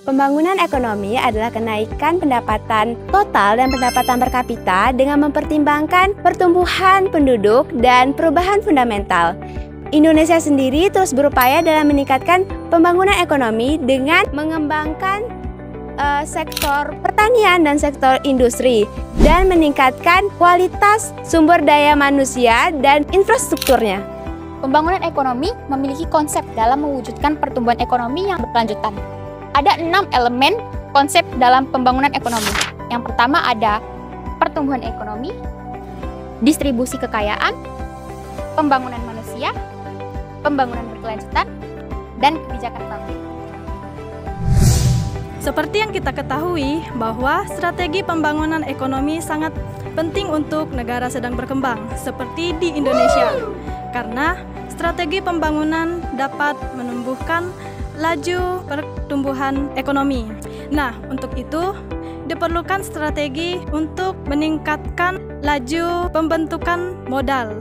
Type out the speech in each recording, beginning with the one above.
Pembangunan ekonomi adalah kenaikan pendapatan total dan pendapatan per kapita dengan mempertimbangkan pertumbuhan penduduk dan perubahan fundamental. Indonesia sendiri terus berupaya dalam meningkatkan pembangunan ekonomi dengan mengembangkan sektor pertanian dan sektor industri dan meningkatkan kualitas sumber daya manusia dan infrastrukturnya. Pembangunan ekonomi memiliki konsep dalam mewujudkan pertumbuhan ekonomi yang berkelanjutan. Ada 6 elemen konsep dalam pembangunan ekonomi. Yang pertama ada pertumbuhan ekonomi, distribusi kekayaan, pembangunan manusia, pembangunan berkelanjutan, dan kebijakan publik. Seperti yang kita ketahui bahwa strategi pembangunan ekonomi sangat penting untuk negara sedang berkembang seperti di Indonesia. Karena strategi pembangunan dapat menumbuhkan laju pertumbuhan ekonomi. Nah, untuk itu diperlukan strategi untuk meningkatkan laju pembentukan modal,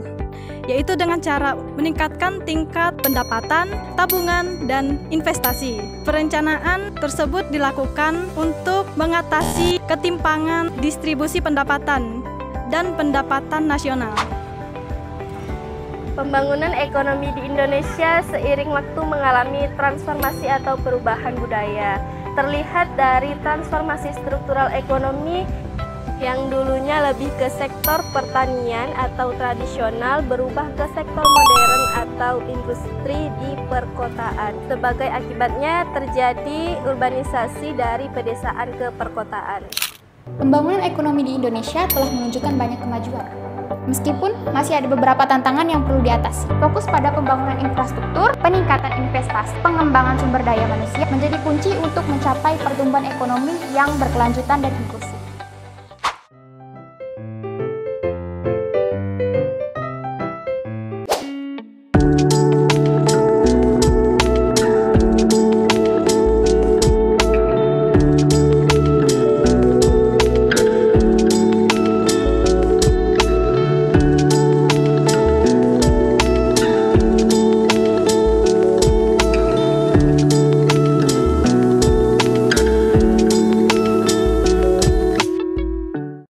yaitu dengan cara meningkatkan tingkat pendapatan, tabungan, dan investasi. Perencanaan tersebut dilakukan untuk mengatasi ketimpangan distribusi pendapatan dan pendapatan nasional. Pembangunan ekonomi di Indonesia seiring waktu mengalami transformasi atau perubahan budaya. Terlihat dari transformasi struktural ekonomi yang dulunya lebih ke sektor pertanian atau tradisional berubah ke sektor modern atau industri di perkotaan. Sebagai akibatnya terjadi urbanisasi dari pedesaan ke perkotaan. Pembangunan ekonomi di Indonesia telah menunjukkan banyak kemajuan. Meskipun masih ada beberapa tantangan yang perlu diatasi. Fokus pada pembangunan infrastruktur, peningkatan investasi, pengembangan sumber daya manusia menjadi kunci untuk mencapai pertumbuhan ekonomi yang berkelanjutan dan inklusif.